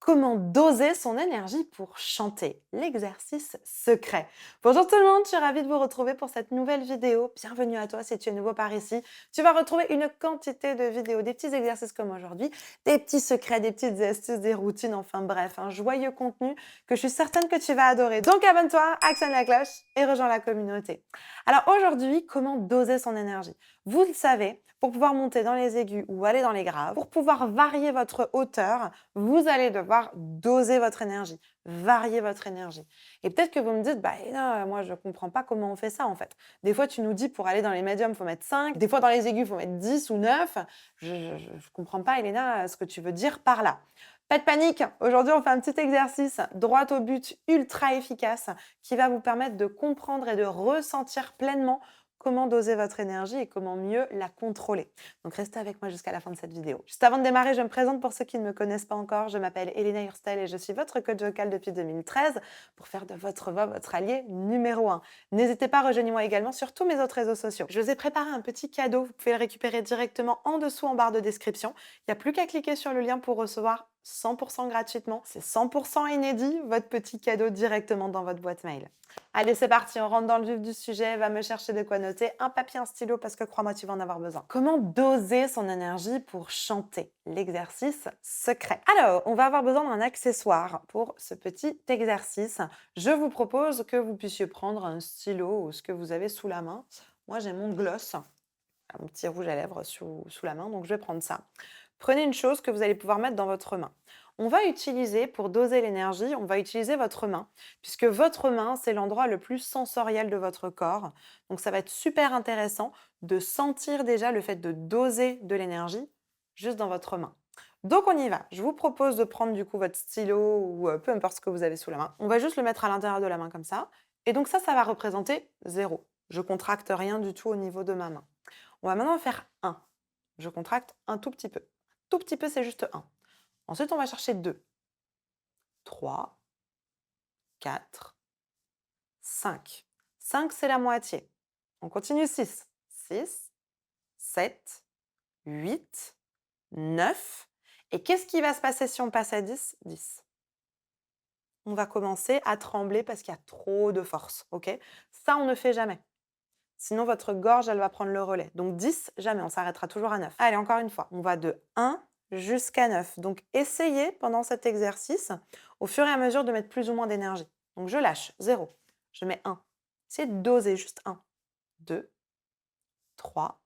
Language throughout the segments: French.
Comment doser son énergie pour chanter? L'exercice secret. Bonjour tout le monde, je suis ravie de vous retrouver pour cette nouvelle vidéo. Bienvenue à toi si tu es nouveau par ici. Tu vas retrouver une quantité de vidéos, des petits exercices comme aujourd'hui, des petits secrets, des petites astuces, des routines, enfin bref, un joyeux contenu que je suis certaine que tu vas adorer. Donc abonne-toi, actionne la cloche et rejoins la communauté. Alors aujourd'hui, comment doser son énergie? Vous le savez, pour pouvoir monter dans les aigus ou aller dans les graves, pour pouvoir varier votre hauteur, vous allez devoir doser votre énergie, varier votre énergie. Et peut-être que vous me dites, bah non, moi je ne comprends pas comment on fait ça en fait. Des fois tu nous dis pour aller dans les médiums, il faut mettre 5, des fois dans les aigus, il faut mettre 10 ou 9. Je ne comprends pas, Elena, ce que tu veux dire par là. Pas de panique, aujourd'hui on fait un petit exercice droit au but, ultra efficace, qui va vous permettre de comprendre et de ressentir pleinement comment doser votre énergie et comment mieux la contrôler. Donc restez avec moi jusqu'à la fin de cette vidéo. Juste avant de démarrer, je me présente pour ceux qui ne me connaissent pas encore. Je m'appelle Elena Hurstel et je suis votre coach vocal depuis 2013 pour faire de votre voix votre allié numéro 1. N'hésitez pas, rejoignez-moi également sur tous mes autres réseaux sociaux. Je vous ai préparé un petit cadeau. Vous pouvez le récupérer directement en dessous en barre de description. Il n'y a plus qu'à cliquer sur le lien pour recevoir 100% gratuitement. C'est 100% inédit, votre petit cadeau directement dans votre boîte mail. Allez, c'est parti, on rentre dans le vif du sujet. Va me chercher de quoi noter, un papier, un stylo, parce que crois-moi, tu vas en avoir besoin. Comment doser son énergie pour chanter? L'exercice secret. Alors, on va avoir besoin d'un accessoire pour ce petit exercice. Je vous propose que vous puissiez prendre un stylo ou ce que vous avez sous la main. Moi, j'ai mon gloss, un petit rouge à lèvres sous la main, donc je vais prendre ça. Prenez une chose que vous allez pouvoir mettre dans votre main. On va utiliser, pour doser l'énergie, on va utiliser votre main, puisque votre main, c'est l'endroit le plus sensoriel de votre corps. Donc ça va être super intéressant de sentir déjà le fait de doser de l'énergie juste dans votre main. Donc on y va. Je vous propose de prendre du coup votre stylo ou peu importe ce que vous avez sous la main. On va juste le mettre à l'intérieur de la main comme ça. Et donc ça va représenter 0. Je contracte rien du tout au niveau de ma main. On va maintenant faire 1. Je contracte un tout petit peu. Tout petit peu, c'est juste 1. Ensuite, on va chercher 2, 3, 4, 5. 5, c'est la moitié. On continue 6. 6, 7, 8, 9. Et qu'est-ce qui va se passer si on passe à 10? 10. On va commencer à trembler parce qu'il y a trop de force. Ok? Ça, on ne fait jamais. Sinon, votre gorge, elle va prendre le relais. Donc 10, jamais, on s'arrêtera toujours à 9. Allez, encore une fois, on va de 1 jusqu'à 9. Donc essayez pendant cet exercice, au fur et à mesure, de mettre plus ou moins d'énergie. Donc je lâche, 0. Je mets 1. Essayez de doser, juste 1, 2, 3,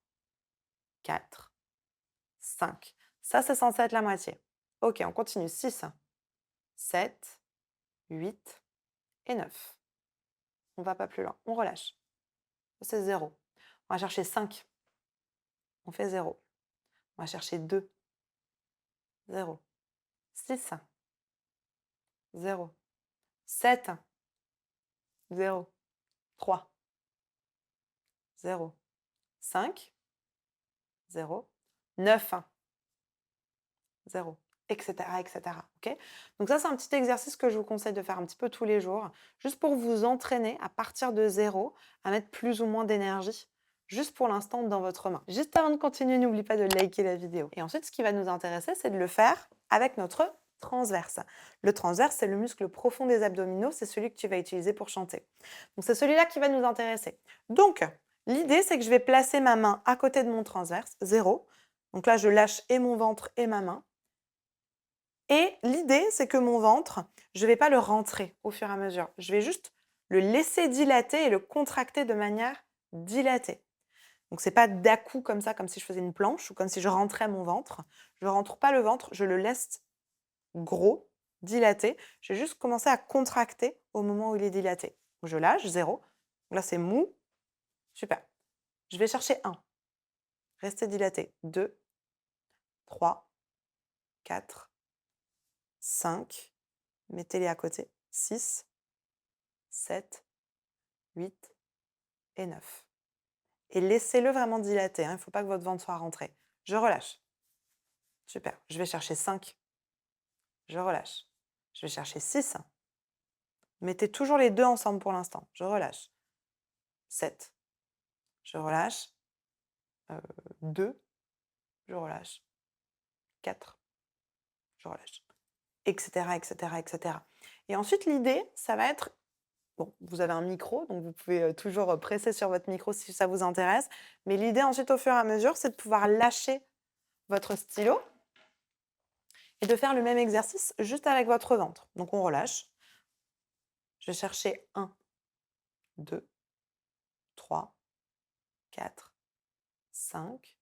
4, 5. Ça, c'est censé être la moitié. Ok, on continue. 6, 7, 8 et 9. On ne va pas plus loin. On relâche. C'est 0. On va chercher 5. On fait 0. On va chercher 2. 0. 6, 0. 7, 0. 3, 0. 5, 0. 9, 0. Etc. etc. Ok? Donc ça, c'est un petit exercice que je vous conseille de faire un petit peu tous les jours, juste pour vous entraîner à partir de 0, à mettre plus ou moins d'énergie, juste pour l'instant dans votre main. Juste avant de continuer, n'oublie pas de liker la vidéo. Et ensuite, ce qui va nous intéresser, c'est de le faire avec notre transverse. Le transverse, c'est le muscle profond des abdominaux, c'est celui que tu vas utiliser pour chanter. Donc c'est celui-là qui va nous intéresser. Donc, l'idée, c'est que je vais placer ma main à côté de mon transverse, 0. Donc là, je lâche et mon ventre et ma main. Et l'idée, c'est que mon ventre, je ne vais pas le rentrer au fur et à mesure. Je vais juste le laisser dilater et le contracter de manière dilatée. Donc, ce n'est pas d'à-coup comme ça, comme si je faisais une planche ou comme si je rentrais mon ventre. Je ne rentre pas le ventre, je le laisse gros, dilaté. Je vais juste commencer à contracter au moment où il est dilaté. Je lâche, 0. Là, c'est mou. Super. Je vais chercher 1. Restez dilaté. 2, 3, 4, 5. Mettez-les à côté. 6, 7, 8 et 9. Et laissez-le vraiment dilater. Il ne faut pas que votre ventre soit rentré. Je relâche. Super. Je vais chercher 5. Je relâche. Je vais chercher 6. Mettez toujours les deux ensemble pour l'instant. Je relâche. 7. Je relâche. 2. Je relâche. 4. Je relâche. etc., etc., etc. Et ensuite, l'idée, ça va être, bon, vous avez un micro, donc vous pouvez toujours presser sur votre micro si ça vous intéresse. Mais l'idée ensuite, au fur et à mesure, c'est de pouvoir lâcher votre stylo et de faire le même exercice juste avec votre ventre. Donc on relâche. Je vais chercher 1, 2, 3, 4, 5,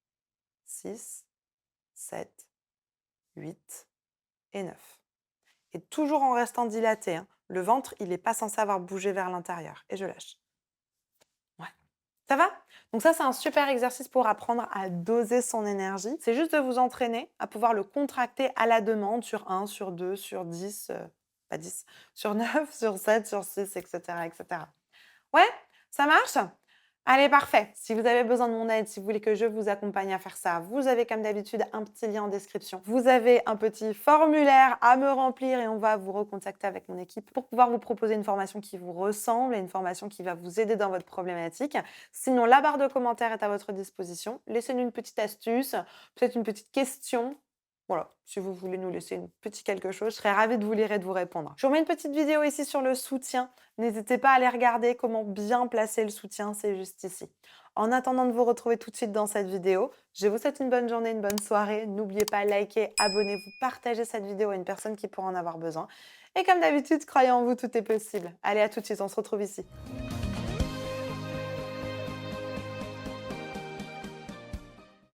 6, 7, 8 et 9. Et toujours en restant dilaté, hein. Le ventre, il n'est pas censé avoir bougé vers l'intérieur. Et je lâche. Ouais. Ça va? Donc ça, c'est un super exercice pour apprendre à doser son énergie. C'est juste de vous entraîner à pouvoir le contracter à la demande sur 1, sur 2, sur 10, pas 10, sur 9, sur 7, sur 6, etc., etc. Ouais, ça marche? Allez, parfait. Si vous avez besoin de mon aide, si vous voulez que je vous accompagne à faire ça, vous avez comme d'habitude un petit lien en description. Vous avez un petit formulaire à me remplir et on va vous recontacter avec mon équipe pour pouvoir vous proposer une formation qui vous ressemble et une formation qui va vous aider dans votre problématique. Sinon, la barre de commentaires est à votre disposition. Laissez-nous une petite astuce, peut-être une petite question. Voilà, si vous voulez nous laisser une petite quelque chose, je serais ravie de vous lire et de vous répondre. Je vous remets une petite vidéo ici sur le soutien. N'hésitez pas à aller regarder comment bien placer le soutien, c'est juste ici. En attendant de vous retrouver tout de suite dans cette vidéo, je vous souhaite une bonne journée, une bonne soirée. N'oubliez pas, likez, abonnez-vous, partagez cette vidéo à une personne qui pourra en avoir besoin. Et comme d'habitude, croyez en vous, tout est possible. Allez, à tout de suite, on se retrouve ici.